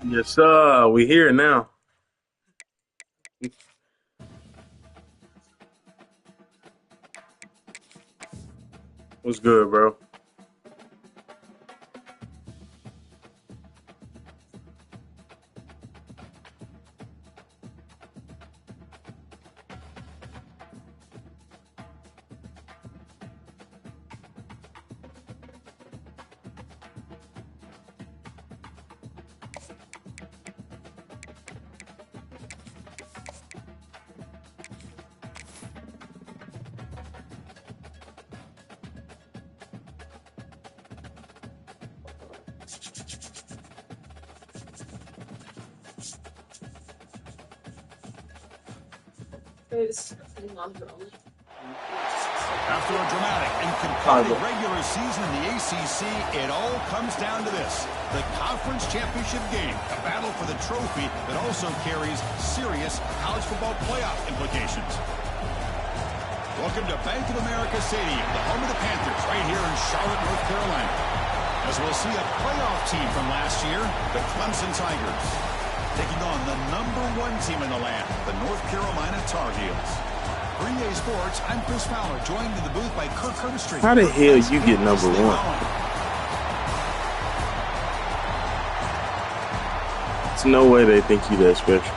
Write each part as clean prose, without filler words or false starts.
Yes, sir. We here now. What's good, bro? After a dramatic and competitive regular season in the ACC, it all comes down to this: the conference championship game, a battle for the trophy that also carries serious college football playoff implications. Welcome to Bank of America Stadium, the home of the Panthers, right here in Charlotte, North Carolina. As we'll see a playoff team from last year, the Clemson Tigers, taking on the #1 team in the land, the North Carolina Tar Heels. For EA Sports, I'm Chris Fowler, joined in the booth by Kirk Herbstreit. How the hell you get #1? There's no way they think you that special.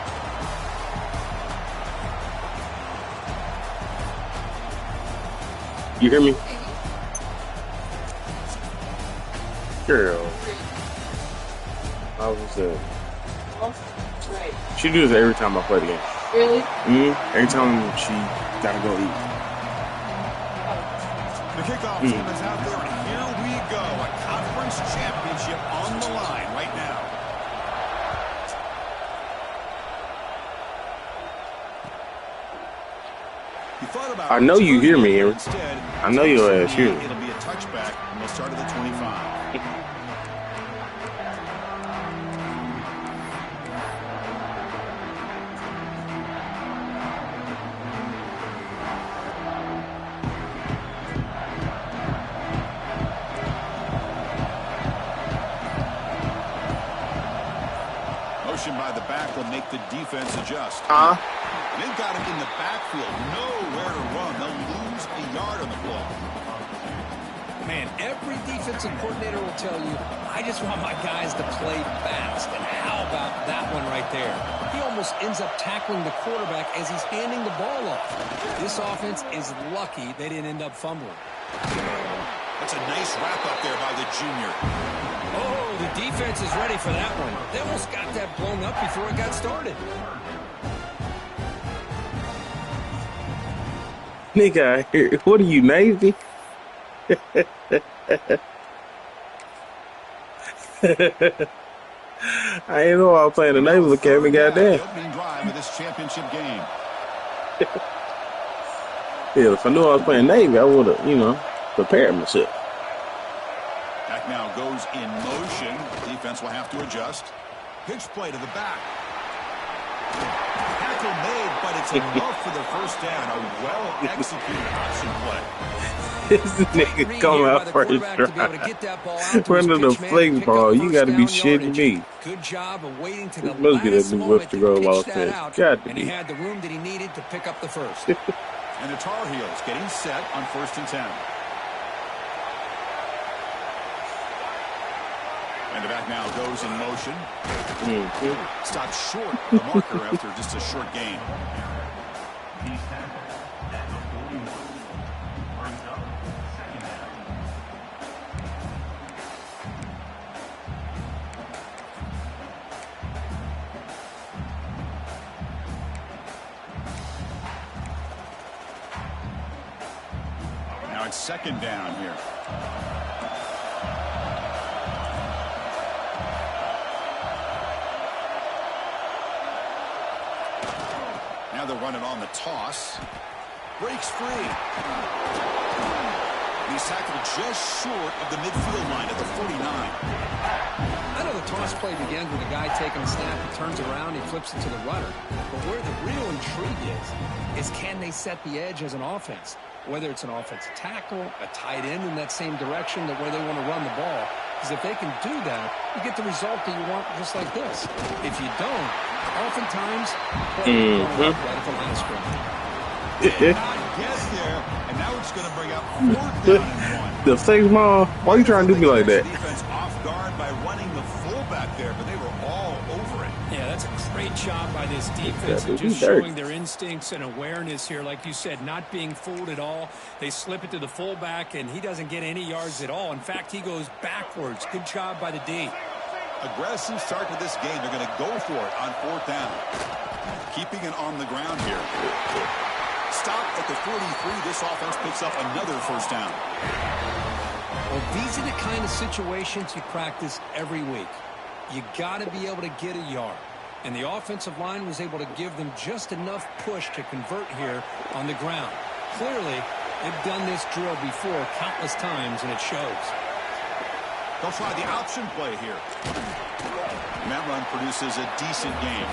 You hear me? Girl. I was saying. She does it every time I play the game. Really? Every time she gotta go eat. The kickoff team is out there, and here we go. A conference championship on the line right now. I know you hear me, Aaron. I know your ass hear me. It'll be a touchback, and we'll start at the 25. Motion by the back will make the defense adjust. They've got him in the backfield, nowhere to run. They'll lose a yard on the play. Man, every defensive coordinator will tell you, I just want my guys to play fast. And how about that one right there? He almost ends up tackling the quarterback as he's handing the ball off. This offense is lucky they didn't end up fumbling. That's a nice wrap up there by the junior. Oh, the defense is ready for that one. They almost got that blown up before it got started. Nigga, what are you, Navy? I ain't know I was playing the Naval Academy, goddamn. The opening drive of this championship game. Yeah, if I knew I was playing Navy, I would have, prepared myself. Back now goes in motion. Defense will have to adjust. Pitch play to the back. Tackle made, but it's enough for the first down. A well-executed option play. This nigga come out first drive. Running the flick ball. You got to be shitting me. Good job of waiting to the must be that last new moment Webster to Grove pitch offense. that out, Got to and he be. had the room that he needed to pick up the first. And the Tar Heels getting set on 1st and 10. And the back now goes in motion. Stopped short of the marker after just a short gain. Now it's 2nd down here. Now they're running on the toss. Breaks free. He's tackled just short of the midfield line at the 49. I know the toss play begins with a guy taking a snap, he turns around, he flips it to the runner. But where the real intrigue is can they set the edge as an offense? Whether it's an offensive tackle, a tight end in that same direction, that where they want to run the ball, Because if they can do that, you get the result that you want just like this. If you don't, oftentimes, right at the line of scrimmage. Did not get there, and now it's going to bring up 4th down and 1. The fake ball. Why you trying to do me like that? Defense off guard by running the fullback there, but they were all over it. Yeah, that's a great job by this defense and just showing their instincts and awareness here. Like you said, not being fooled at all. They slip it to the fullback, and he doesn't get any yards at all. In fact, he goes backwards. Good job by the D. Aggressive start to this game. They're going to go for it on 4th down. Keeping it on the ground here. Stop at the 43. This offense picks up another 1st down. Well, these are the kind of situations you practice every week. You got to be able to get a yard. And the offensive line was able to give them just enough push to convert here on the ground. Clearly, they've done this drill before countless times, and it shows. They'll try the option play here. And that run produces a decent gain.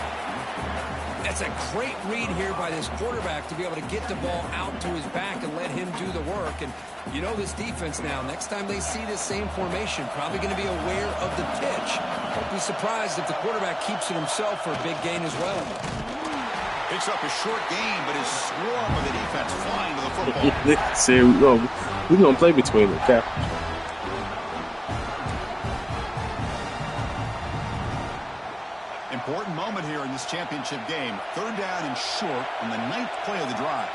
That's a great read here by this quarterback to be able to get the ball out to his back and let him do the work. And you know this defense now, next time they see this same formation, probably going to be aware of the pitch. Don't be surprised if the quarterback keeps it himself for a big gain as well. Picks up a short gain, but is swarmed with the defense flying to the football. See, we're gonna play between the captains. Important moment here in this championship game. 3rd down and short on the 9th play of the drive.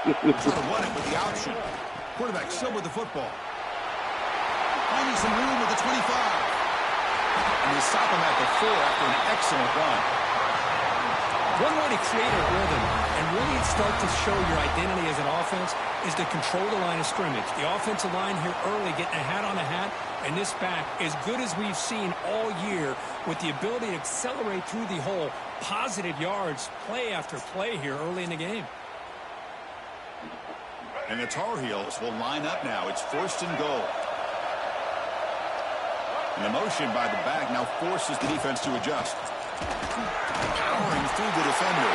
Try to run it with the option. Quarterback still with the football. Finding some room with the 25. And they stop him at the 4 after an excellent run. One way to create a rhythm and really start to show your identity as an offense is to control the line of scrimmage. The offensive line here early getting a hat on a hat, and this back as good as we've seen all year with the ability to accelerate through the hole. Positive yards, play after play here early in the game. And the Tar Heels will line up now. It's 1st and goal. And the motion by the back now forces the defense to adjust. Powering through the defender.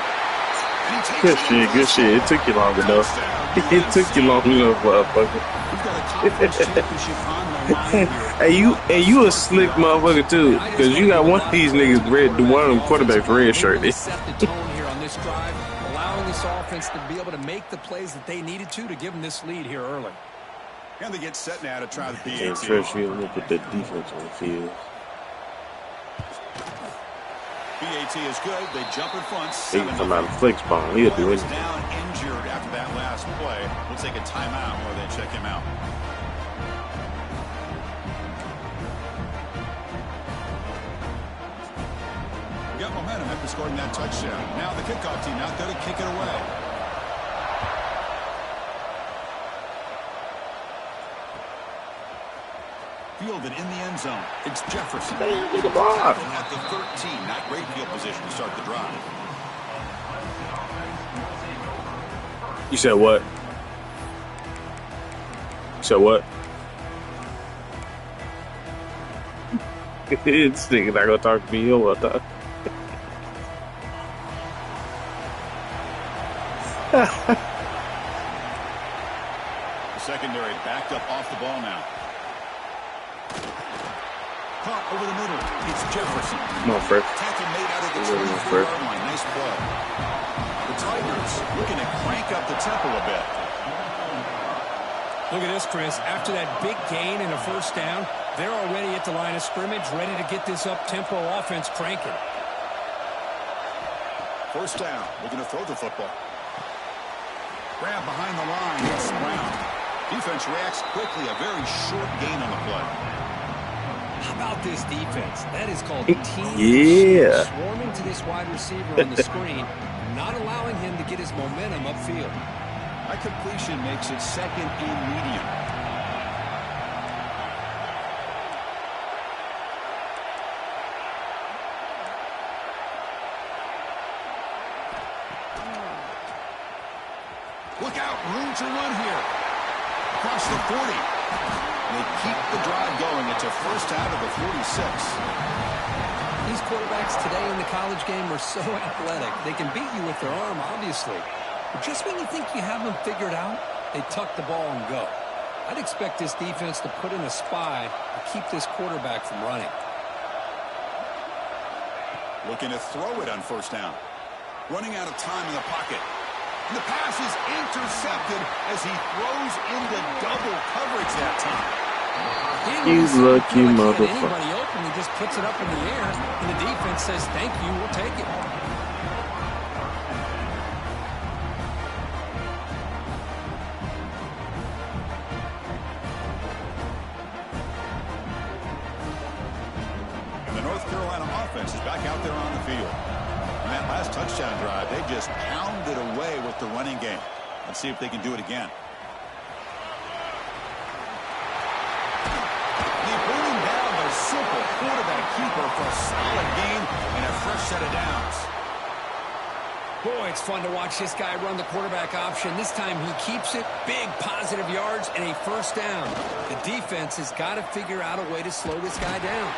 Good shit. It took you long enough. It took you long enough, motherfucker. And you a slick motherfucker too, because you got one of these niggas one of them quarterbacks red shirt. Set the tone here on this drive, allowing this offense to be able to make the plays that they needed to give them this lead here early. And they get set now to try the PAT. And Trish, you look at the defense on the field. PAT is good. They jump in front. He can come out of flex bomb. He'll do anything. Down injured after that last play. We'll take a timeout while they check him out. Got momentum after scoring that touchdown. Now the kickoff team out there to kick it away. Fielded in the end zone. It's Jefferson. Hey, the ball. At the 13. Not great field position to start the drive. You said what? You said what? This nigga not gonna talk to me. He'll talk. The secondary backed up off the ball now. Caught over the middle. It's Jefferson. Come on, Fred. Tackle made out of the 24-yard line. Nice play. The Tigers looking to crank up the tempo a bit. Look at this, Chris. After that big gain and a 1st down, they're already at the line of scrimmage, ready to get this up-tempo offense cranking. 1st down. Looking to throw the football. Grab behind the line. It's Brown. Defense reacts quickly. A very short gain on the play. How about this defense? That is called team. Yeah. Swarming to this wide receiver on the screen, not allowing him to get his momentum upfield. That completion makes it 2nd and medium. Look out, room to run here. Across the 40. They keep the drive going. It's a 1st out of the 46. These quarterbacks today in the college game are so athletic. They can beat you with their arm, obviously. But just when you think you have them figured out, they tuck the ball and go. I'd expect this defense to put in a spy to keep this quarterback from running. Looking to throw it on first down. Running out of time in the pocket. And the pass is intercepted as he throws into double coverage that time. You lucky motherfucker. Anybody open, he just puts it up in the air, and the defense says, thank you, we'll take it. And the North Carolina offense is back out there on the field. On that last touchdown drive, they just pounded away with the running game. Let's see if they can do it again. Simple quarterback keeper for a solid game and a fresh set of downs. Boy, it's fun to watch this guy run the quarterback option. This time he keeps it, big positive yards, and a first down. The defense has got to figure out a way to slow this guy down.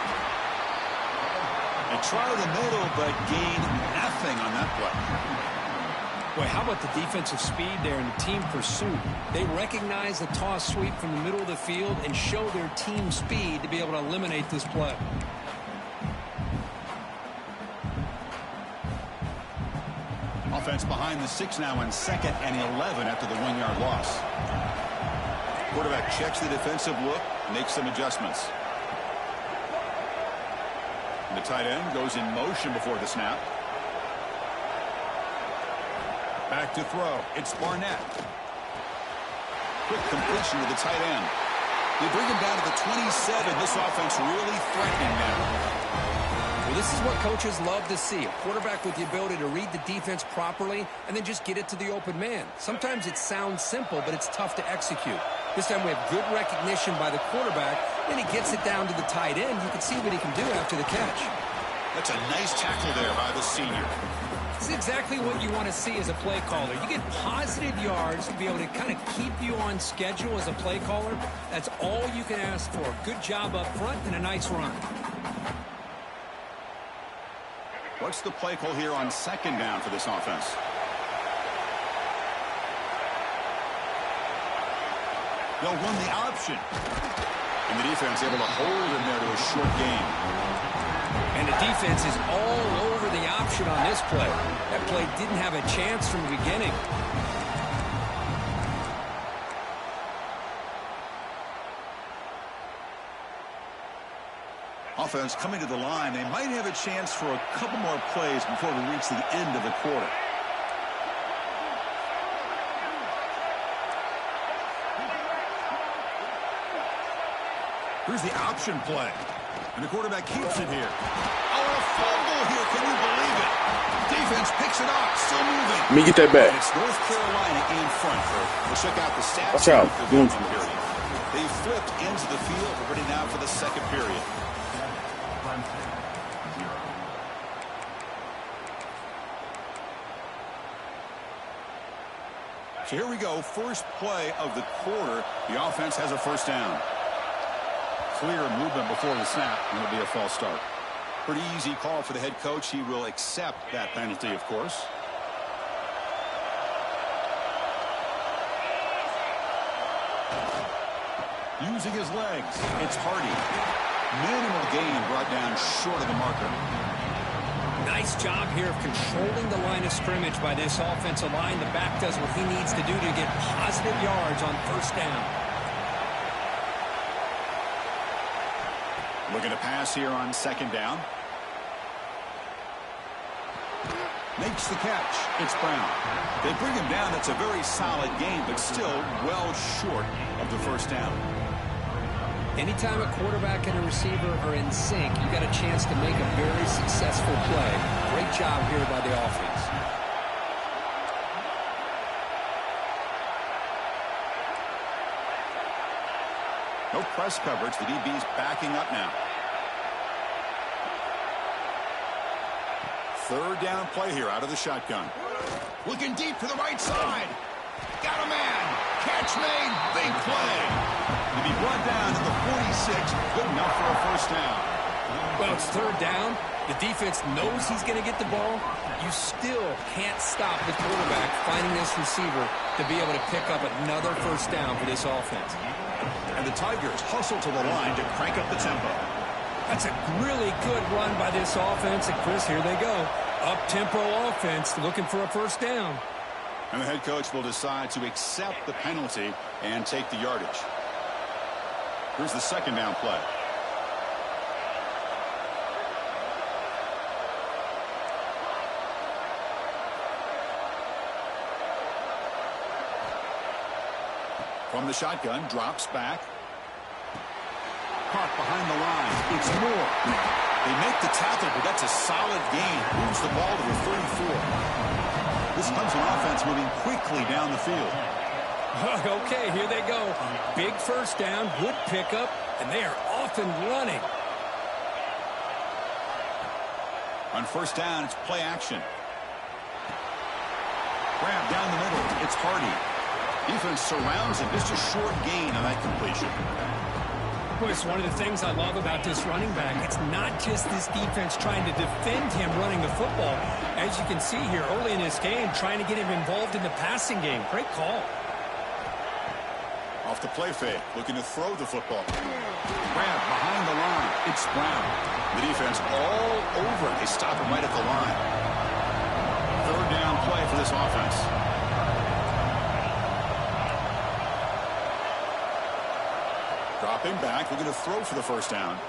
They try the middle, but gain nothing on that play. Boy, how about the defensive speed there and the team pursuit? They recognize the toss sweep from the middle of the field and show their team speed to be able to eliminate this play. Offense behind the 6 now on 2nd and 11 after the 1-yard loss. Quarterback checks the defensive look, makes some adjustments. And the tight end goes in motion before the snap. Back to throw. It's Barnett. Quick completion to the tight end. They bring him down to the 27. This offense really threatening now. Well, this is what coaches love to see. A quarterback with the ability to read the defense properly and then just get it to the open man. Sometimes it sounds simple, but it's tough to execute. This time we have good recognition by the quarterback. Then he gets it down to the tight end. You can see what he can do after the catch. That's a nice tackle there by the senior. It's exactly what you want to see as a play caller. You get positive yards to be able to kind of keep you on schedule as a play caller. That's all you can ask for. Good job up front and a nice run. What's the play call here on 2nd down for this offense? They'll run the option. And the defense able to hold him there to a short gain. And the defense is all over the option on this play. That play didn't have a chance from the beginning. Offense coming to the line. They might have a chance for a couple more plays before we reach the end of the quarter. Here's the option play. And the quarterback keeps it here. Oh, a fumble here. Can you believe it? Defense picks it up. Still moving. Let me get that back. And it's North Carolina in front. We'll check out the stats. Watch out. They flipped into the field. We're ready now for the 2nd period. So here we go. First play of the quarter. The offense has a first down. Clear movement before the snap, and it'll be a false start. Pretty easy call for the head coach. He will accept that penalty, of course. Using his legs, it's Hardy. Minimal gain brought down short of the marker. Nice job here of controlling the line of scrimmage by this offensive line. The back does what he needs to do to get positive yards on first down. Looking to pass here on 2nd down. Makes the catch. It's Brown. They bring him down. That's a very solid game, but still well short of the first down. Anytime a quarterback and a receiver are in sync, you got a chance to make a very successful play. Great job here by the offense. No press coverage. The DB's backing up now. 3rd down play here out of the shotgun. Looking deep to the right side. Got a man. Catch made. Big play. To be brought down to the 46. Good enough for a first down. Well, it's third down. The defense knows he's going to get the ball. You still can't stop the quarterback finding this receiver to be able to pick up another first down for this offense. And the Tigers hustle to the line to crank up the tempo. That's a really good run by this offense. And, Chris, here they go. Up-tempo offense looking for a first down. And the head coach will decide to accept the penalty and take the yardage. Here's the second down play. From the shotgun, drops back. Caught behind the line. It's Moore. They make the tackle, but that's a solid gain. Moves the ball to the 34. This Clemson offense moving quickly down the field. Okay, here they go. Big first down, good pickup, and they are off and running. On first down, it's play action. Grab down the middle. It's Hardy. Defense surrounds him. Just a short gain on that completion. Boy, it's one of the things I love about this running back. It's not just this defense trying to defend him running the football. As you can see here early in this game, trying to get him involved in the passing game. Great call. Off the play fake, looking to throw the football. Grab behind the line. It's Brown. The defense all over it. They stop him right at the line. Third down play for this offense. Dropping back, looking to throw for the first down.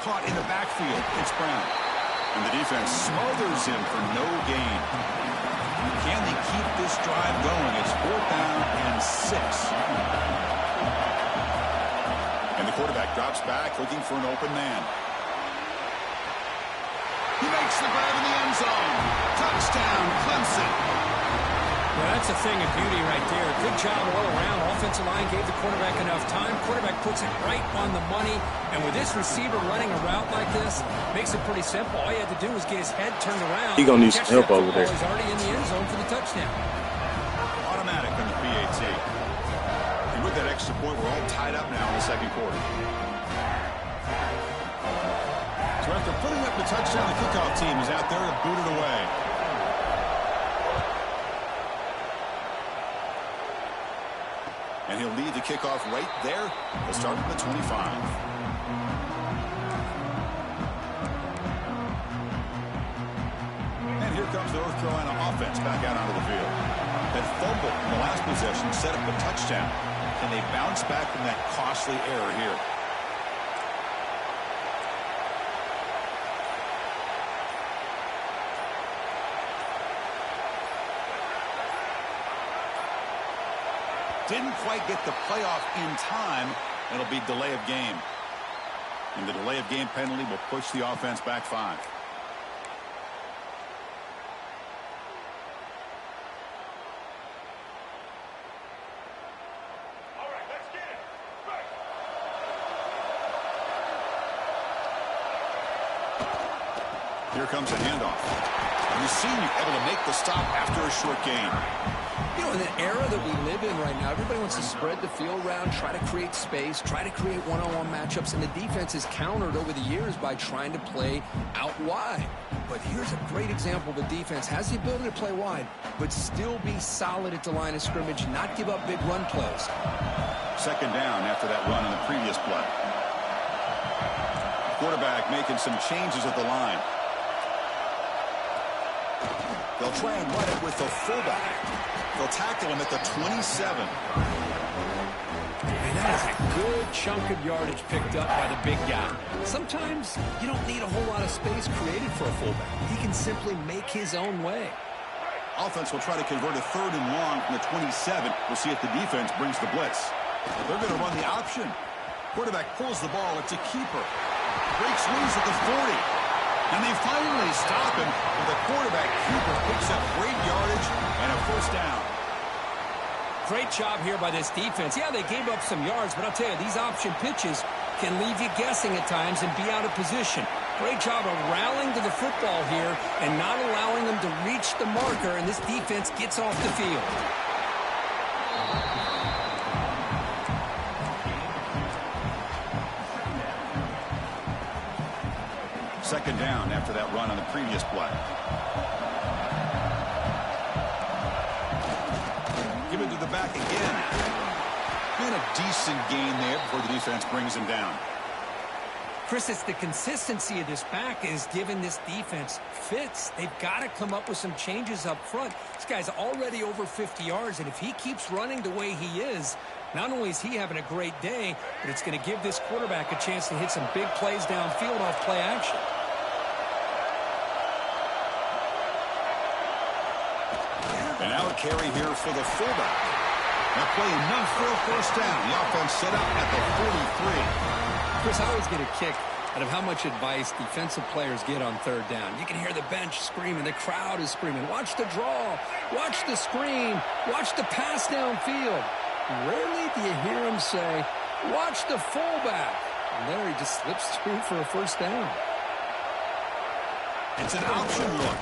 Caught in the backfield. It's Brown. And the defense smothers him for no gain. Can they keep this drive going? It's fourth down and 6. And the quarterback drops back, looking for an open man. He makes the grab in the end zone. Touchdown, Clemson. Well, that's a thing of beauty right there. Good job all around. Offensive line gave the quarterback enough time. Quarterback puts it right on the money. And with this receiver running a route like this, makes it pretty simple. All you had to do was get his head turned around. He's going to need some help over there. He's already in the end zone for the touchdown. Automatic on the PAT. And with that extra point, we're all tied up now in the second quarter. So after putting up the touchdown, the kickoff team is out there to boot it away. And he'll lead the kickoff right there. He'll start at the 25. And here comes the North Carolina offense back out onto the field. That fumble in the last possession set up a touchdown. Can they bounce back from that costly error here? Didn't quite get the playoff in time. It'll be delay of game. And the delay of game penalty will push the offense back 5. All right, let's get it. Right. Here comes a handoff. And the senior able to make the stop after a short gain. You know, in the era that we live in right now, everybody wants to spread the field around, try to create space, try to create one-on-one matchups, and the defense is countered over the years by trying to play out wide. But here's a great example of a defense has the ability to play wide, but still be solid at the line of scrimmage, not give up big run plays. Second down after that run in the previous play. Quarterback making some changes at the line. They'll try and run it with the fullback. They'll tackle him at the 27. And that is a good chunk of yardage picked up by the big guy. Sometimes you don't need a whole lot of space created for a fullback. He can simply make his own way. Offense will try to convert a third and long from the 27. We'll see if the defense brings the blitz. They're going to run the option. Quarterback pulls the ball. It's a keeper. Breaks loose at the 40. And they finally stop him, but the quarterback keeper picks up great yardage and a first down. Great job here by this defense. Yeah, they gave up some yards, but I'll tell you, these option pitches can leave you guessing at times and be out of position. Great job of rallying to the football here and not allowing them to reach the marker, and this defense gets off the field. second down after that run on the previous play. Give it to the back again. And a decent gain there before the defense brings him down. Chris, it's the consistency of this back is giving this defense fits. They've got to come up with some changes up front. This guy's already over 50 yards, and if he keeps running the way he is, not only is he having a great day, but it's going to give this quarterback a chance to hit some big plays downfield off play action. And now a carry here for the fullback. That play enough for a first down. The offense set up at the 43. Chris, I always get a kick out of how much advice defensive players get on third down. You can hear the bench screaming. The crowd is screaming. Watch the draw. Watch the screen. Watch the pass downfield. Rarely do you hear him say, watch the fullback. And there he just slips through for a first down. It's an option look.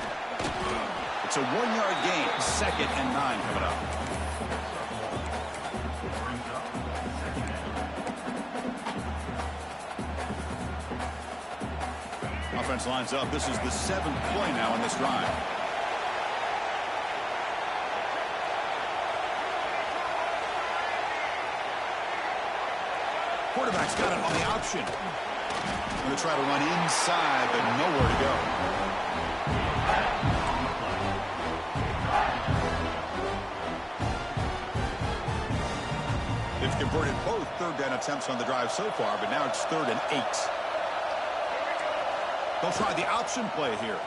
It's a 1-yard gain. 2nd and 9 coming up. Offense lines up. This is the 7th play now in this drive. Quarterback's got it on the option. Going to try to run inside, but nowhere to go. They've converted both third down attempts on the drive so far, but now it's 3rd and 8. They'll try the option play here.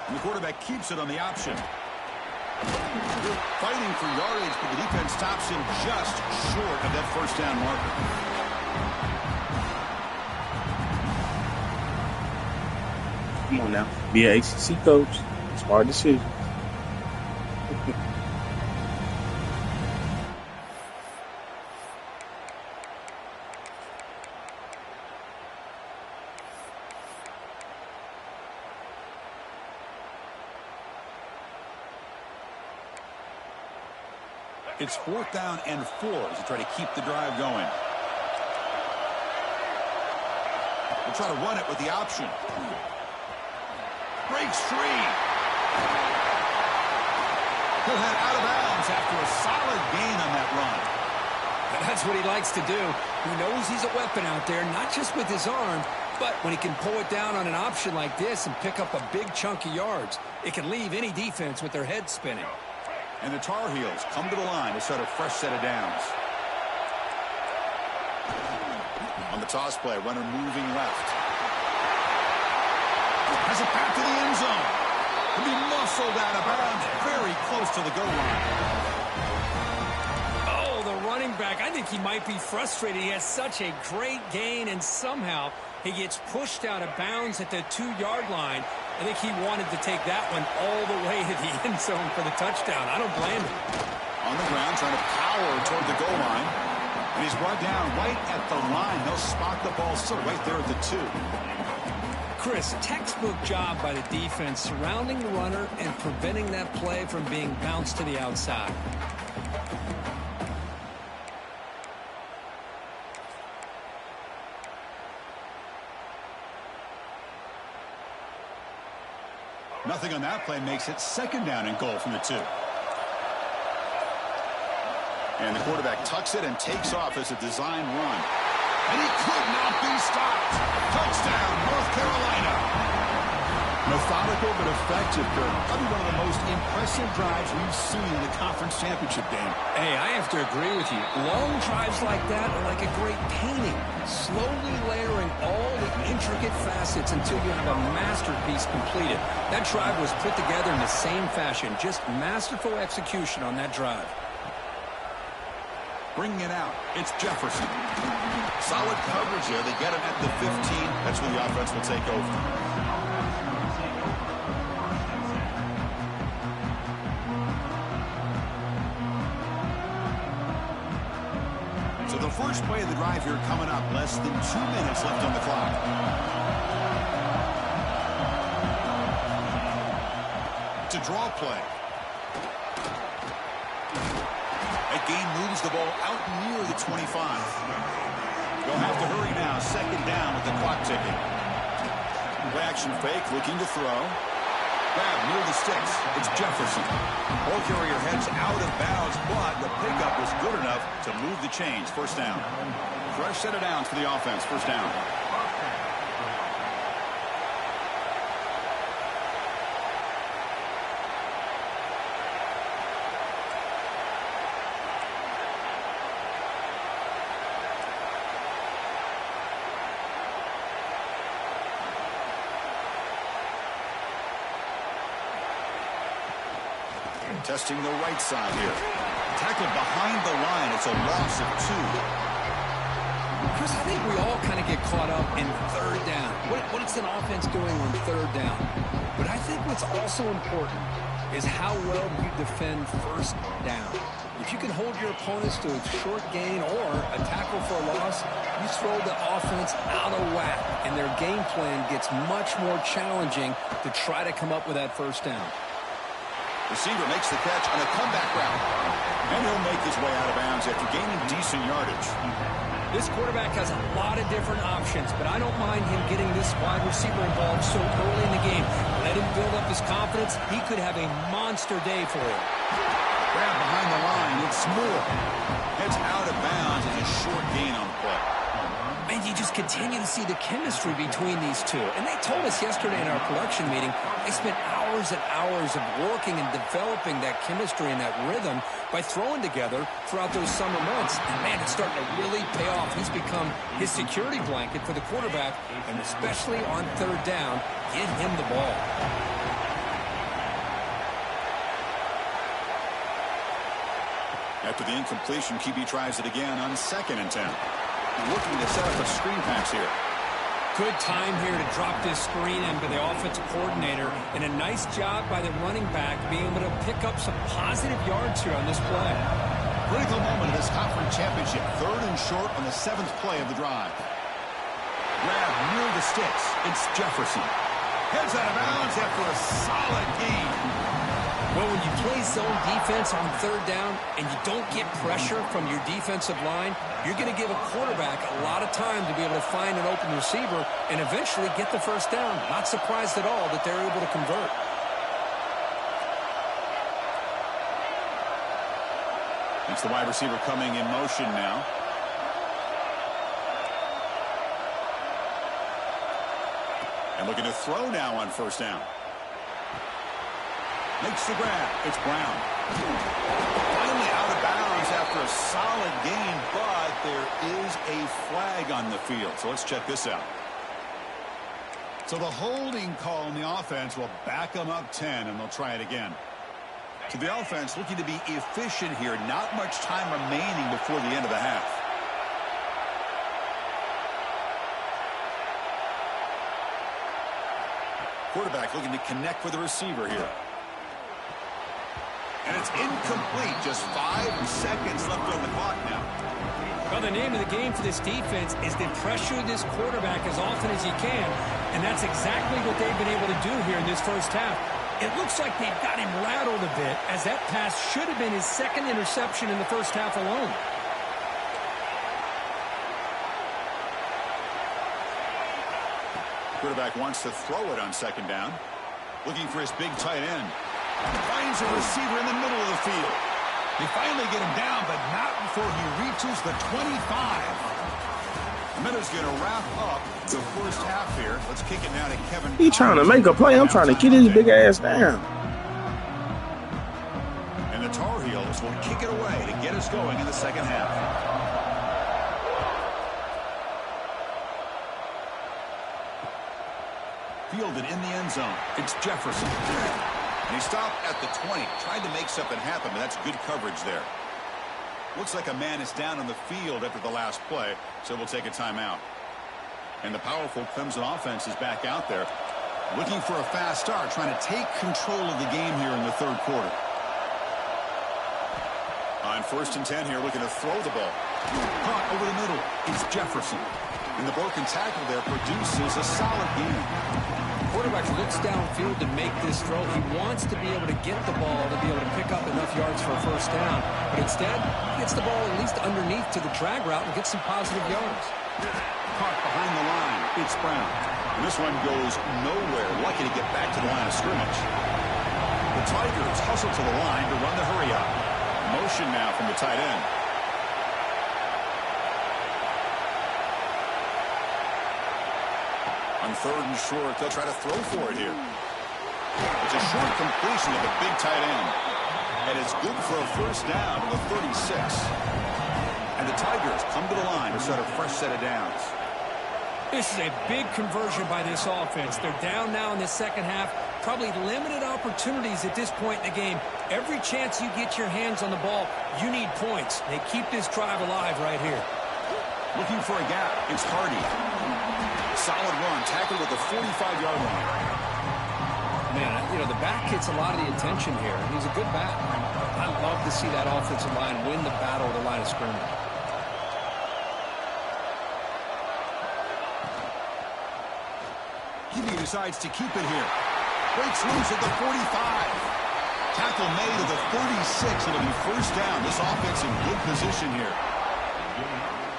And the quarterback keeps it on the option. Fighting for yardage, but the defense stops him just short of that first down marker. Come on now. Be an ACC coach. Smart decision. It's 4th down and 4 as they try to keep the drive going. They'll try to run it with the option. Breaks free. He'll head out of bounds after a solid gain on that run. That's what he likes to do. He knows he's a weapon out there, not just with his arm, but when he can pull it down on an option like this and pick up a big chunk of yards, it can leave any defense with their head spinning. And the Tar Heels come to the line to start a fresh set of downs. On the toss play, runner moving left. Has a pass to the end zone. He'll be muscled out of bounds, very close to the goal line. Oh, the running back, I think he might be frustrated. He has such a great gain, and somehow he gets pushed out of bounds at the 2-yard line. I think he wanted to take that one all the way to the end zone for the touchdown. I don't blame him. On the ground, trying to power toward the goal line. And he's brought down right at the line. They'll spot the ball still right there at the 2. Chris, textbook job by the defense surrounding the runner and preventing that play from being bounced to the outside. Nothing on that play makes it 2nd down and goal from the 2. And the quarterback tucks it and takes off as a design run. And he could not be stopped. Touchdown, North Carolina. Methodical but effective, Kurt. Probably one of the most impressive drives we've seen in the conference championship game. Hey, I have to agree with you. Long drives like that are like a great painting. Slowly layering all the intricate facets until you have a masterpiece completed. That drive was put together in the same fashion. Just masterful execution on that drive. Bringing it out, it's Jefferson. Solid coverage here. They get him at the 15. That's where the offense will take over. So the first play of the drive here coming up. Less than 2 minutes left on the clock. To draw play. That gain moves the ball out near the 25. They'll have to hurry now. 2nd down with the clock ticking. Play action fake, looking to throw. Grab near the sticks. It's Jefferson. Ball carrier heads out of bounds, but the pickup was good enough to move the chains. First down. Fresh set of downs for the offense. First down. Testing the right side here. Tackled behind the line. It's a loss of 2. Chris, I think we all kind of get caught up in third down. What is an offense doing on third down? But I think what's also important is how well you defend first down. If you can hold your opponents to a short gain or a tackle for a loss, you throw the offense out of whack, and their game plan gets much more challenging to try to come up with that first down. Receiver makes the catch on a comeback route. And he'll make his way out of bounds after gaining decent yardage. This quarterback has a lot of different options, but I don't mind him getting this wide receiver involved so early in the game. Let him build up his confidence. He could have a monster day for him. Grab behind the line. It's Moore. Heads out of bounds as a short gain on the play. And you just continue to see the chemistry between these two. And they told us yesterday in our production meeting, they spent hours and hours of working and developing that chemistry and that rhythm by throwing together throughout those summer months. And, man, it's starting to really pay off. He's become his security blanket for the quarterback, and especially on third down, get him the ball. After the incompletion, QB tries it again on 2nd and 10. Looking to set up a screen pass here. Good time here to drop this screen into the offensive coordinator, and a nice job by the running back being able to pick up some positive yards here on this play. Critical moment of this conference championship. 3rd and short on the 7th play of the drive. Grab near the sticks. It's Jefferson. Heads out of bounds after a solid gain. Well, when you play zone defense on third down and you don't get pressure from your defensive line, you're going to give a quarterback a lot of time to be able to find an open receiver and eventually get the first down. Not surprised at all that they're able to convert. It's the wide receiver coming in motion now. And looking to throw now on first down. Makes the grab. It's Brown. Finally out of bounds after a solid gain, but there is a flag on the field. So let's check this out. So the holding call on the offense will back them up 10, and they'll try it again. So the offense looking to be efficient here. Not much time remaining before the end of the half. Quarterback looking to connect with the receiver here. And it's incomplete. Just 5 seconds left on the clock now. Well, the name of the game for this defense is to pressure this quarterback as often as you can, and that's exactly what they've been able to do here in this first half. It looks like they've got him rattled a bit, as that pass should have been his 2nd interception in the first half alone. Quarterback wants to throw it on 2nd down. Looking for his big tight end. Finds a receiver in the middle of the field. They finally get him down, but not before he reaches the 25. Minutes going to wrap up the first half here. Let's kick it now to Kevin. He trying to make a play. I'm trying to get his big ass down. And the Tar Heels will kick it away to get us going in the second half. Fielded in the end zone. It's Jefferson. And he stopped at the 20. Tried to make something happen, but that's good coverage there. Looks like a man is down on the field after the last play, so we'll take a timeout. And the powerful Clemson offense is back out there, looking for a fast start, trying to take control of the game here in the 3rd quarter. On 1st and 10 here, looking to throw the ball. Caught over the middle. It's Jefferson. And the broken tackle there produces a solid game. Quarterback looks downfield to make this throw. He wants to be able to get the ball to be able to pick up enough yards for a first down. But instead, he gets the ball at least underneath to the drag route and gets some positive yards. Caught behind the line. It's Brown. This one goes nowhere. Lucky to get back to the line of scrimmage. The Tigers hustle to the line to run the hurry up. Motion now from the tight end. On 3rd and short, they'll try to throw for it here. It's a short completion of the big tight end. And it's good for a first down to the 36. And the Tigers come to the line to start a fresh set of downs. This is a big conversion by this offense. They're down now in the second half. Probably limited opportunities at this point in the game. Every chance you get your hands on the ball, you need points. They keep this drive alive right here. Looking for a gap. It's Hardy. Solid run. Tackled at the 45-yard line. Man, you know, the back gets a lot of the attention here. He's a good back. I love to see that offensive line win the battle at the line of scrimmage. He decides to keep it here. Breaks loose at the 45. Tackle made at the 36. It'll be first down. This offense in good position here.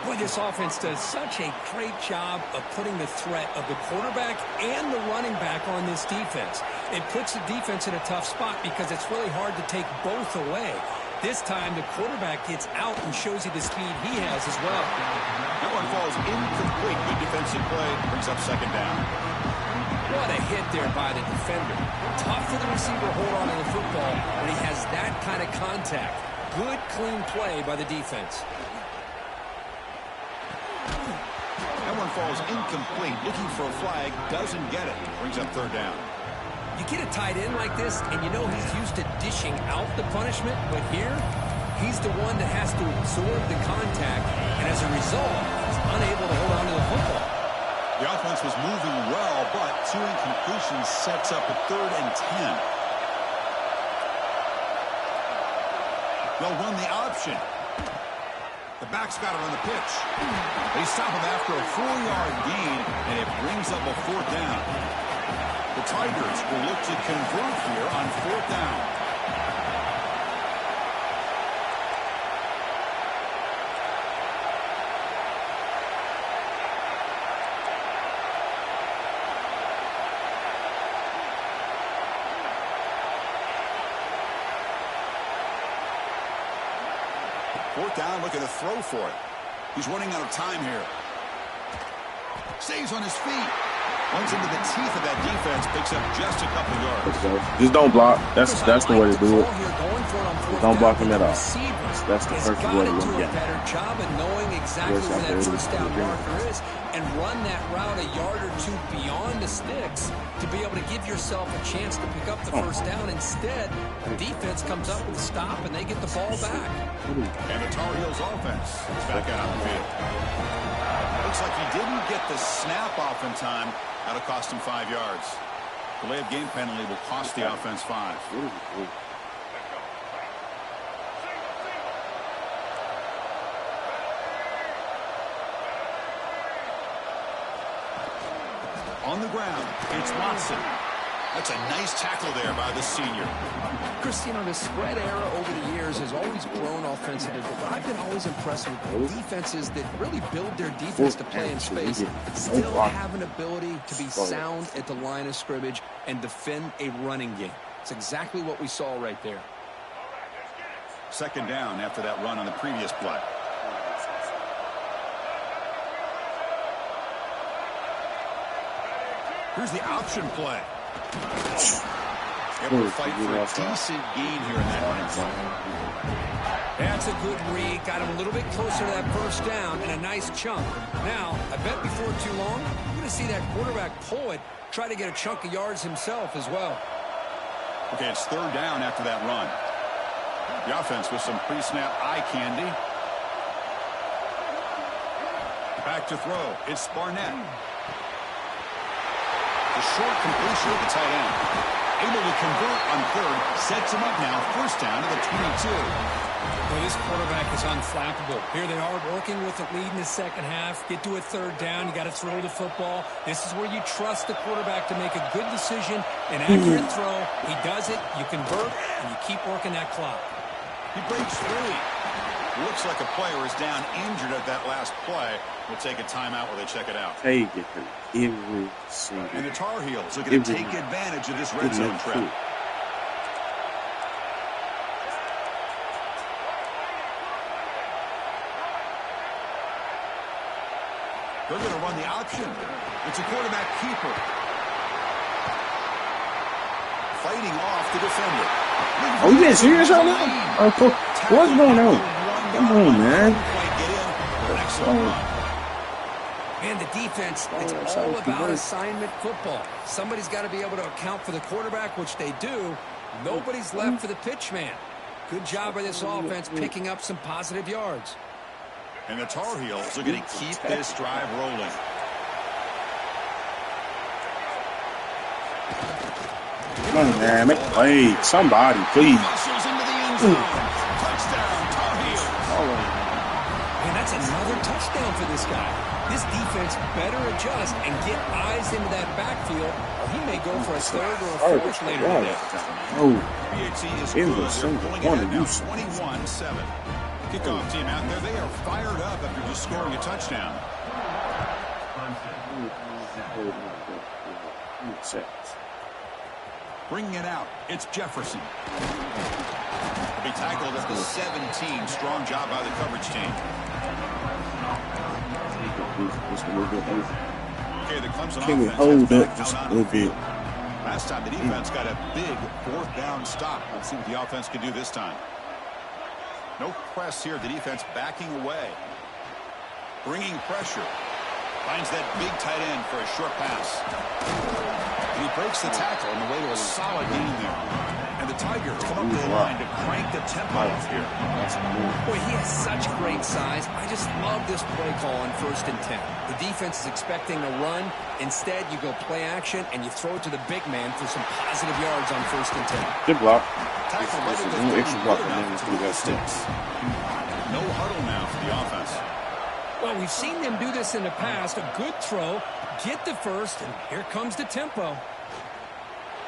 Boy, this offense does such a great job of putting the threat of the quarterback and the running back on this defense. It puts the defense in a tough spot because it's really hard to take both away. This time, the quarterback gets out and shows you the speed he has as well. That one falls incomplete. Good defensive play. Brings up second down. What a hit there by the defender. Tough for the receiver to hold on to the football when he has that kind of contact. Good, clean play by the defense. That one falls incomplete. Looking for a flag. Doesn't get it. Brings up third down. You get a tight end like this, and you know he's used to dishing out the punishment, but here, he's the one that has to absorb the contact, and as a result, he's unable to hold on to the football. The offense was moving well, but 2 incompletions sets up a 3rd and 10. They'll run the option. The back's got it on the pitch. They stop him after a 4-yard gain, and it brings up a 4th down. The Tigers will look to convert here on 4th down. Fourth down, looking to throw for it. He's running out of time here. Stays on his feet. Runs into the teeth of that defense, picks up just a couple yards. Just don't block. That's the way to do it. Don't block him at all. That's the first way to look at it. Better job of knowing exactly where that first down marker is and run that route a yard or two beyond the sticks to be able to give yourself a chance to pick up the first down. Instead, the defense comes up with a stop and they get the ball back. And the Tar Heels offense is back out on the field. Looks like he didn't get the snap off in time. That'll cost him 5 yards. Delay of game penalty will cost the offense 5. On the ground, it's Watson. That's a nice tackle there by the senior. Chris, you know, the spread era over the years has always grown offensively, but I've been always impressed with defenses that really build their defense to play in space, still have an ability to be sound at the line of scrimmage and defend a running game. It's exactly what we saw right there. Second down after that run on the previous play. Here's the option play. Able to fight for a decent gain here in that run. That's a good read. Got him a little bit closer to that first down and a nice chunk. Now, I bet before too long, you're going to see that quarterback pull it, try to get a chunk of yards himself as well. Okay, it's third down after that run. The offense with some pre-snap eye candy. Back to throw. It's Barnett. The short completion of the tight end. Able to convert on third. Sets him up now. First down to the 22. Well, this quarterback is unflappable. Here they are working with the lead in the second half. Get to a third down. You got to throw the football. This is where you trust the quarterback to make a good decision, an accurate throw. He does it. You convert, and you keep working that clock. He breaks free. Looks like a player is down injured at that last play. We'll take a timeout while they check it out. Take it every single. And the Tar Heels are going to take advantage of this red zone trap. They're going to run the option. It's a quarterback keeper. Fighting off the defender. Oh, you being serious right now? Oh, what's going on? Come on, man. And the defense, it's all about assignment football. Somebody's got to be able to account for the quarterback, which they do. Nobody's left for the pitch man. Good job by this offense picking up some positive yards. And the Tar Heels are going to keep this drive rolling. Come on, man. Make a play. Somebody, please. Muscles into the end zone. Touchdown, Tar Heels. And that's another touchdown for this guy. This defense better adjust and get eyes into that backfield, or he may go for a third or a fourth later today. Oh, PHC is good. They're pulling it out 21-7. Kickoff team out there. They are fired up after just scoring a touchdown. Bringing it out, it's Jefferson. He'll be tackled at the 17. Strong job by the coverage team. Okay, the Clemson Can we offense hold up just a little bit? Last time the defense got a big fourth down stop. Let's see what the offense can do this time. No press here. The defense backing away. Bringing pressure. Finds that big tight end for a short pass. And he breaks the tackle on the way to a solid gain there. And the Tigers come up to the line to crank the tempo up here. Boy, he has such great size. I just love this play call on 1st and 10. The defense is expecting a run. Instead, you go play action, and you throw it to the big man for some positive yards on 1st and 10. Good block. Tackle right at the extra block and then let's do that sticks. No huddle now for the offense. Well, we've seen them do this in the past. A good throw, get the first, and here comes the tempo.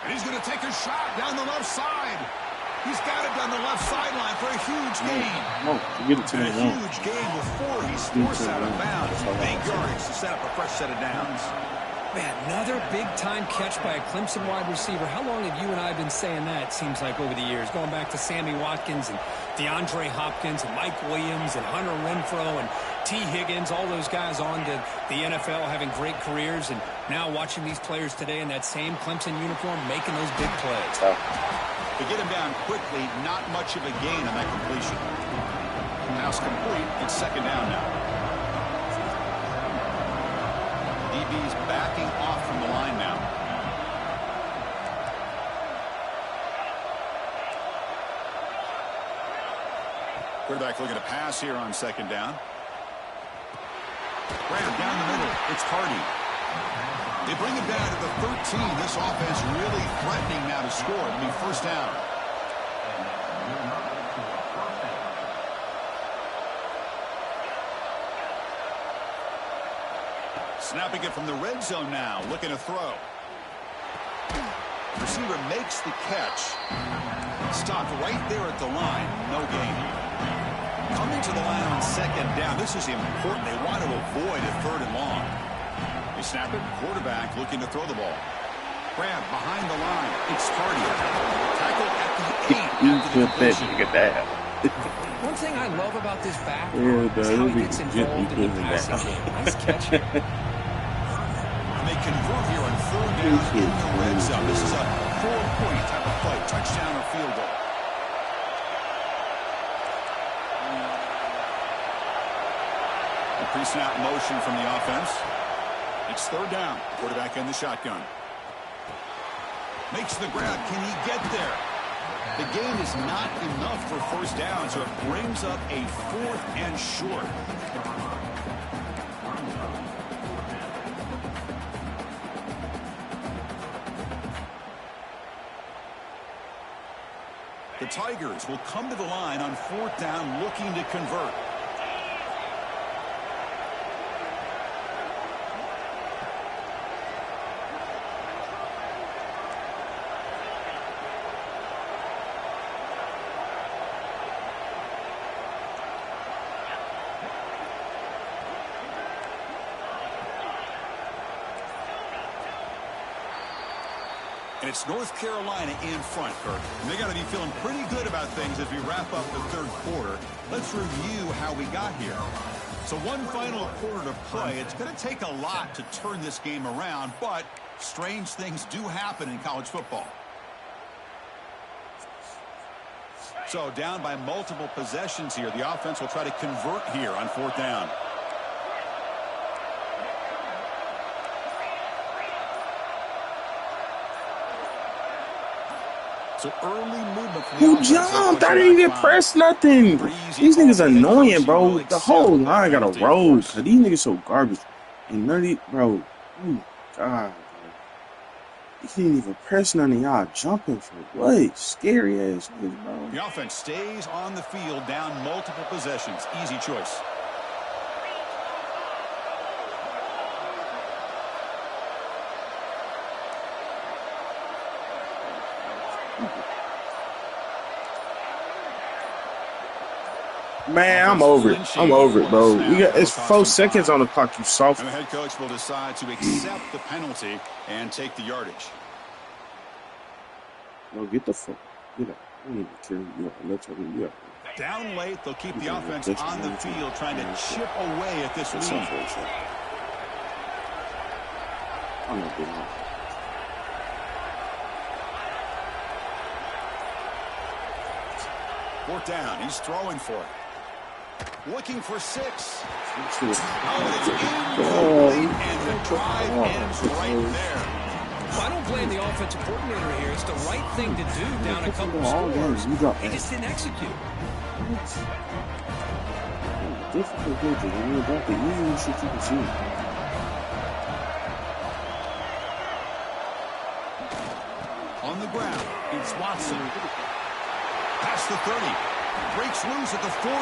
And he's going to take a shot down the left side. He's got it down the left sideline for a huge gain. No, get it to and the a huge gain before he's forced out of bounds. Big yardage to set up a fresh set of downs. Man, another big-time catch by a Clemson wide receiver. How long have you and I been saying that, it seems like, over the years? Going back to Sammy Watkins and DeAndre Hopkins and Mike Williams and Hunter Renfrow and T. Higgins, all those guys on to the NFL having great careers, and now watching these players today in that same Clemson uniform making those big plays. To get him down quickly, not much of a gain on that completion. Pass complete. It's 2nd down now. DB's backing off from the line now. Quarterback looking to pass here on 2nd down. Graham down the middle. It's Hardy. They bring it down to the 13. This offense really threatening now to score. It'll be 1st down. Snapping it from the red zone now. Looking to throw. Receiver makes the catch. Stopped right there at the line. No gain. Coming to the line on 2nd down. This is important. They want to avoid a 3rd and long. They snap it. Quarterback looking to throw the ball. Grab behind the line. It's Hardy. Tackle at the 8. You get that. One thing I love about this back is how he gets involved in the passing game. Nice catch here. And they convert here on 3rd down in the red zone. This is a 4-point type of play. Touchdown or field goal. A pre-snap motion from the offense. It's 3rd down. Quarterback in the shotgun. Makes the grab. Can he get there? The gain is not enough for 1st down, so it brings up a 4th and short. The Tigers will come to the line on 4th down looking to convert. And it's North Carolina in front, Kirk. And they got to be feeling pretty good about things as we wrap up the third quarter. Let's review how we got here. So one final quarter to play. It's going to take a lot to turn this game around, but strange things do happen in college football. So down by multiple possessions here. The offense will try to convert here on fourth down. So early movement from the Who jumped? I didn't even press nothing. These niggas annoying, bro. The whole line got a roll. Cause these niggas so garbage. And none of these, bro. Oh God, bro. You can't even press none of y'all jumping for what? Scary ass niggas, bro. The offense stays on the field, down multiple possessions. Easy choice. Man, I'm over it. I'm over it, bro. It's 4 seconds on the clock, you soft. And the head coach will decide to accept the penalty and take the yardage. No, get the fuck. Get up. I don't even care who you are. Let's have you up. Down late, they'll keep the offense on the field, trying to chip away at this lead. I'm not doing that. Fourth down, he's throwing for it. Looking for 6. Oh, it's incomplete, and the drive ends right there. Well, I don't blame the offensive coordinator here. It's the right thing to do down a couple of scores. He just didn't execute. Difficult pitches. I mean, about the easiest shit you can see. On the ground, it's Watson. Past the 30. Breaks loose at the 40.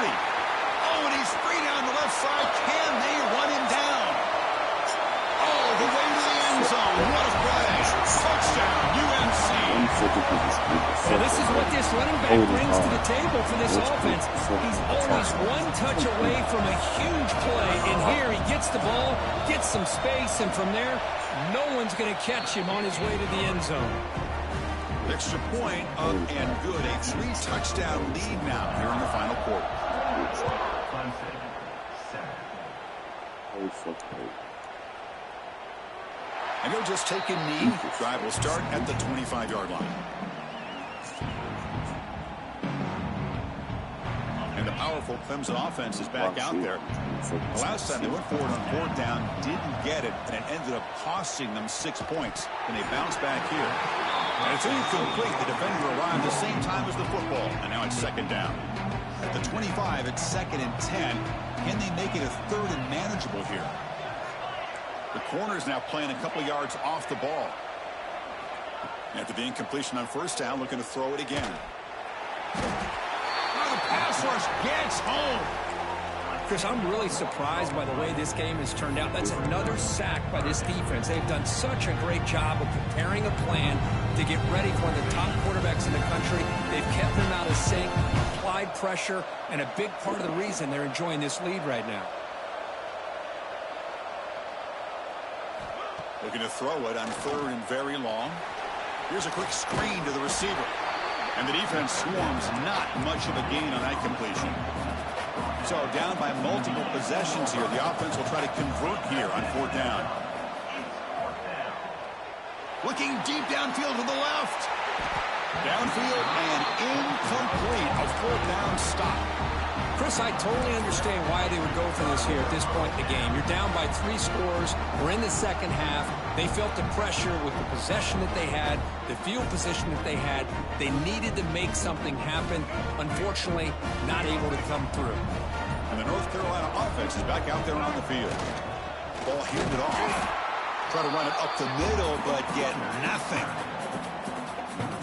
Oh, and he's free down the left side. Can they run him down? All the way to the end zone. What a play. Touchdown, UNC. Well, this is what this running back brings to the table for this offense. He's always one touch away from a huge play. And here he gets the ball, gets some space, and from there, no one's going to catch him on his way to the end zone. Extra point up and good. A 3-touchdown lead now here in the final quarter. And he'll just take a knee. Drive will start at the 25-yard line. And the powerful Clemson offense is back out there. The last time they went forward on fourth down, didn't get it, and it ended up costing them 6 points. And they bounce back here. And it's incomplete. The defender arrived the same time as the football, and now it's second down. At the 25, it's 2nd and 10. Can they make it a 3rd and manageable here? The corner is now playing a couple yards off the ball. After the incompletion on first down, looking to throw it again. Oh, the pass rush gets home. Chris, I'm really surprised by the way this game has turned out. That's another sack by this defense. They've done such a great job of preparing a plan to get ready for one of the top quarterbacks in the country. They've kept them out of sync, applied pressure, and a big part of the reason they're enjoying this lead right now. Looking to throw it on 3rd and very long. Here's a quick screen to the receiver. And the defense swarms, not much of a gain on that completion. So down by multiple possessions here. The offense will try to convert here on fourth down. Looking deep downfield to the left. Downfield and incomplete. A fourth down stop. Chris, I totally understand why they would go for this here at this point in the game. You're down by 3 scores. We're in the second half. They felt the pressure with the possession that they had, the field position that they had. They needed to make something happen. Unfortunately, not able to come through. And the North Carolina offense is back out there on the field. Ball handed off. Try to run it up the middle, but get nothing.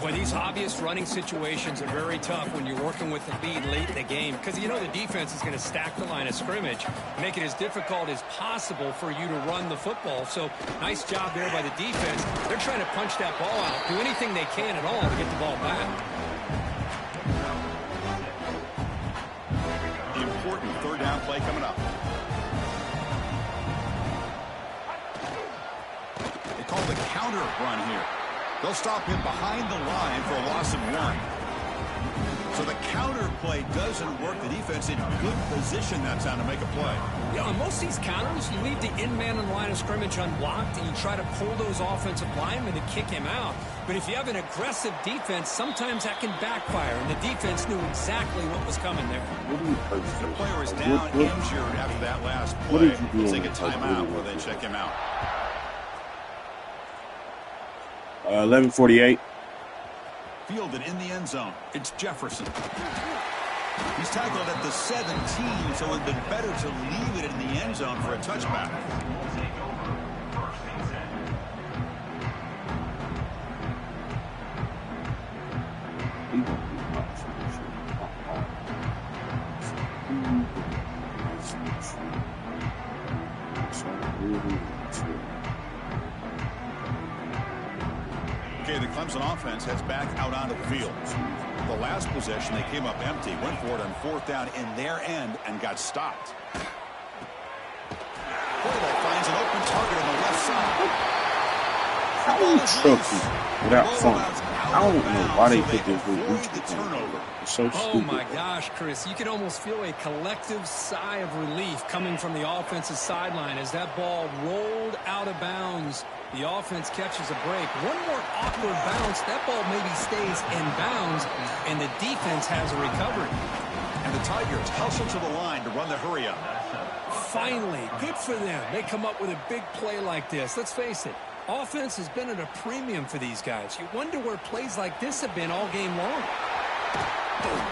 Boy, these obvious running situations are very tough when you're working with the lead late in the game because you know the defense is going to stack the line of scrimmage, make it as difficult as possible for you to run the football. So nice job there by the defense. They're trying to punch that ball out, do anything they can at all to get the ball back. The important 3rd down play coming up. They call the counter run here. They'll stop him behind the line for a loss of 1. So the counter play doesn't work. The defense in good position that time to make a play. Yeah, on most of these counters, you leave the in-man on the line of scrimmage unblocked, and you try to pull those offensive linemen to kick him out. But if you have an aggressive defense, sometimes that can backfire, and the defense knew exactly what was coming there. The player is down injured after that last play. We'll take a timeout while they check him out. 11:48. Fielded in the end zone. It's Jefferson. He's tackled at the 17, so it would have been better to leave it in the end zone for a touchback. Okay, the Clemson offense heads back out onto the field. The last possession, they came up empty, went for it on 4th down in their end and got stopped. Quarterback finds an open target on the left side. How trophy without fun? I don't know why they put this with the turnover. It's so stupid. Oh my gosh, Chris, you can almost feel a collective sigh of relief coming from the offensive sideline as that ball rolled out of bounds. The offense catches a break. One more awkward bounce. That ball maybe stays in bounds, and the defense has a recovery. And the Tigers hustle to the line to run the hurry-up. Finally, good for them. They come up with a big play like this. Let's face it, offense has been at a premium for these guys. You wonder where plays like this have been all game long.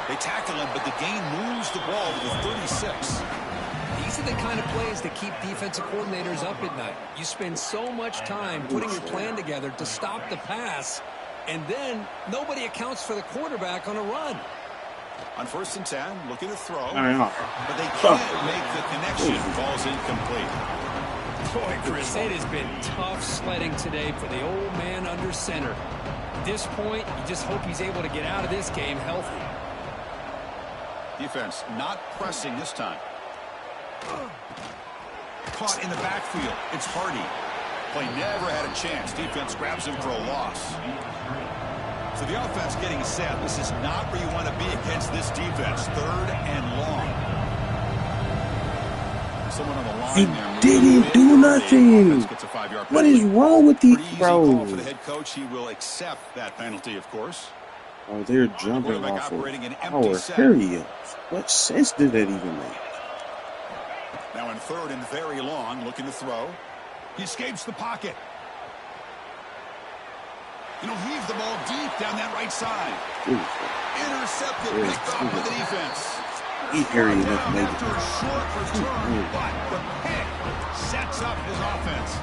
They tackle him, but the gain moves the ball to the 36. These are the kind of plays that keep defensive coordinators up at night. You spend so much time putting your plan together to stop the pass, and then nobody accounts for the quarterback on a run. On 1st and 10, looking to throw, but they can't make the connection. Ball's incomplete. Boy, Chris, it has been tough sledding today for the old man under center. At this point, you just hope he's able to get out of this game healthy. Defense not pressing this time. Caught in the backfield. It's Hardy. Play never had a chance. Defense grabs him for a loss. So the offense getting set. This is not where you want to be against this defense. 3rd and long. Someone on the line he there. Didn't do nothing. Gets a 5-yard what is wrong with these bros? For the head coach, he will accept that penalty, of course. Oh, they're jumping off of our hurry-ups. What sense did that even make? Now in 3rd and very long, looking to throw. He escapes the pocket. And he'll heave the ball deep down that right side. Intercepted, picked off by the defense. He hurried up, maybe. After a short return, but the pick sets up his offense.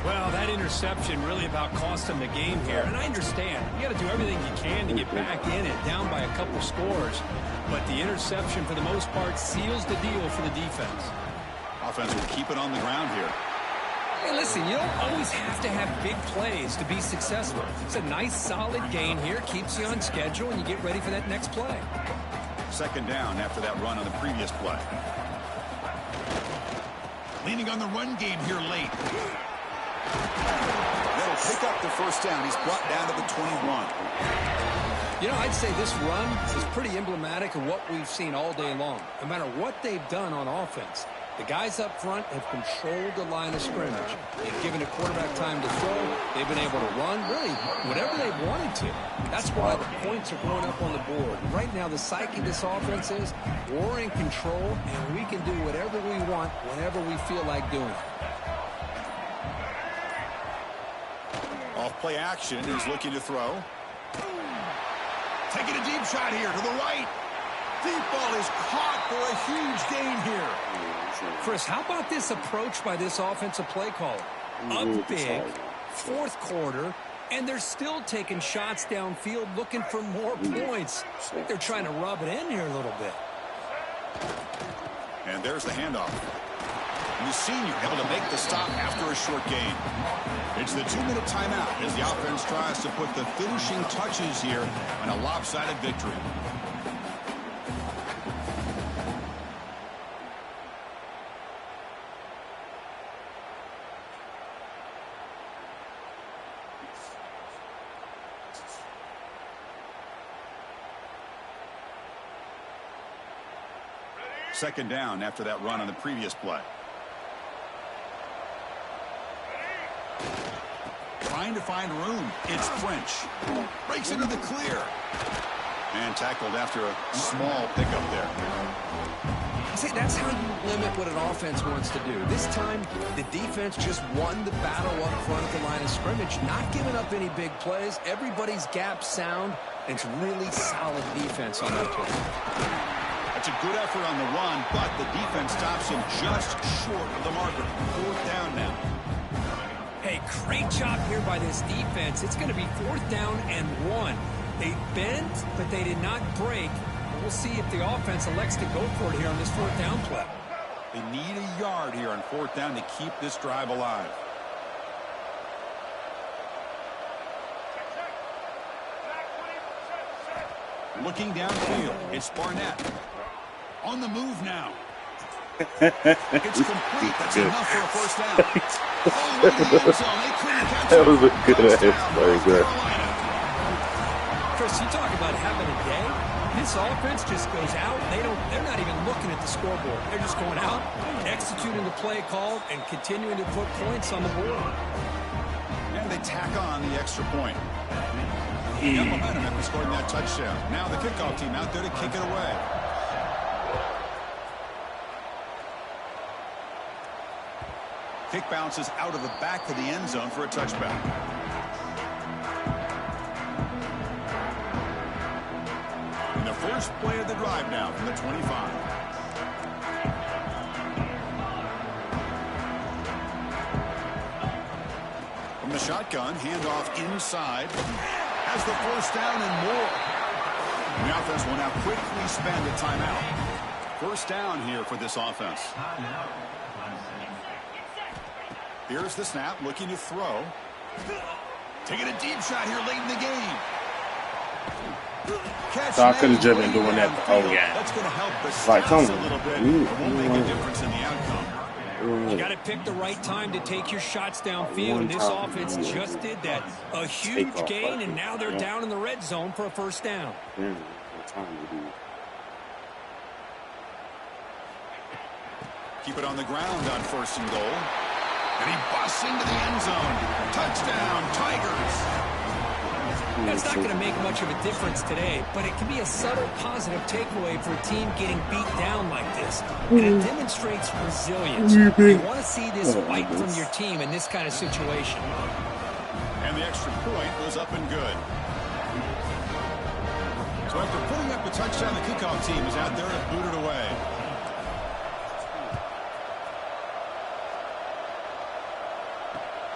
Well, that interception really about cost him the game here. And I understand. You got to do everything you can to get back in it, down by a couple scores. But the interception, for the most part, seals the deal for the defense. Offense will keep it on the ground here. Hey, listen, you don't always have to have big plays to be successful. It's a nice, solid gain here. Keeps you on schedule, and you get ready for that next play. 2nd down after that run on the previous play. Leaning on the run game here late. That'll pick up the 1st down. He's brought down to the 21. You know, I'd say this run is pretty emblematic of what we've seen all day long. No matter what they've done on offense, the guys up front have controlled the line of scrimmage. They've given the quarterback time to throw. They've been able to run, really, whatever they've wanted to. That's why the points are going up on the board. Right now, the psyche of this offense is we're in control, and we can do whatever we want whenever we feel like doing it. Off play action. He's looking to throw. Taking a deep shot here to the right. Deep ball is caught for a huge gain here. Chris, how about this approach by this offensive play caller? Up big, 4th quarter, and they're still taking shots downfield looking for more points. I think they're trying to rub it in here a little bit. And there's the handoff. And the senior able to make the stop after a short gain. It's the 2-minute timeout as the offense tries to put the finishing touches here on a lopsided victory. Second down after that run on the previous play. Trying to find room. It's French. Breaks into the clear. And tackled after a small pickup there. See, that's how you limit what an offense wants to do. This time, the defense just won the battle up front at the line of scrimmage, not giving up any big plays. Everybody's gap sound. It's really solid defense on that play. That's a good effort on the run, but the defense stops him just short of the marker. Fourth down now. Hey, great job here by this defense. It's going to be 4th down and 1. They bent, but they did not break. We'll see if the offense elects to go for it here on this 4th down play. They need a yard here on 4th down to keep this drive alive. Looking downfield, it's Barnett. On the move now. It's complete. That's enough for a 1st down. Oh, in the end zone. They couldn't catch that was a it. good very good. Chris, you talk about having a day. This offense just goes out. They're not even looking at the scoreboard. They're just going out, executing the play call, and continuing to put points on the board. And they tack on the extra point. They got momentum after scoring that touchdown. Now the kickoff team out there to kick it away. Kick bounces out of the back of the end zone for a touchback. And the first play of the drive now from the 25. From the shotgun, handoff inside. Has the 1st down and more. And the offense will now quickly spend a timeout. 1st down here for this offense. Here's the snap, looking to throw. Taking a deep shot here late in the game. So I could have just been doing that the whole game. That's going to help the like, come stats a little bit. It won't make a difference in the outcome. You got to pick the right time to take your shots downfield, and this offense just did that. A huge gain, and now they're down in the red zone for a 1st down. Keep it on the ground on 1st and goal. And he busts into the end zone. Touchdown, Tigers. That's not going to make much of a difference today, but it can be a subtle positive takeaway for a team getting beat down like this. And it demonstrates resilience. You want to see this fight from your team in this kind of situation. And the extra point was up and good. So after putting up the touchdown, the kickoff team is out there to boot it away.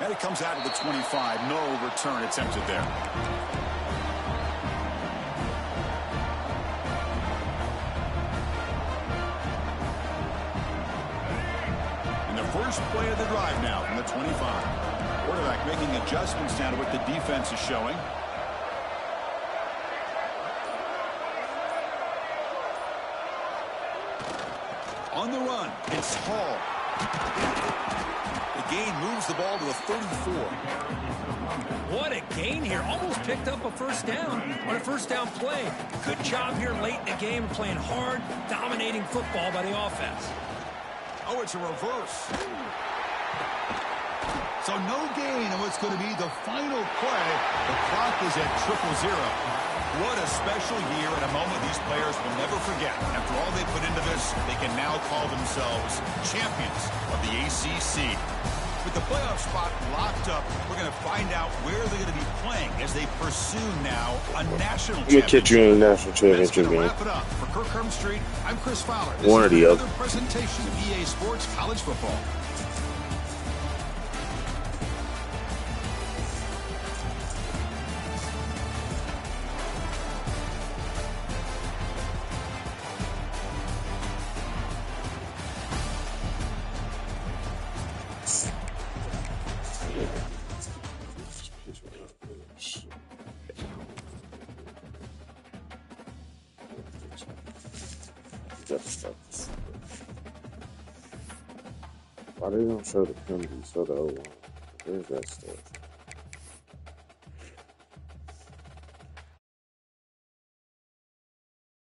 And it comes out to the 25. No return attempted there. And the first play of the drive now from the 25. Quarterback making adjustments down to what the defense is showing. On the run, it's Hall. The gain moves the ball to the 34. What a gain here. Almost picked up a 1st down on a 1st down play. Good job here late in the game, playing hard, dominating football by the offense. Oh, it's a reverse. So no gain on what's going to be the final play. The clock is at 0-0. What a special year and a moment these players will never forget. After all they put into this, they can now call themselves champions of the ACC. With the playoff spot locked up, we're going to find out where they're going to be playing as they pursue now a national championship. Let me catch you in the national championship game. Wrap it up. For Kirk Street, I'm Chris Fowler. This One or the other. Presentation of EA Sports College Football. Why they don't show the penalty, show the old one? Where's that stuff?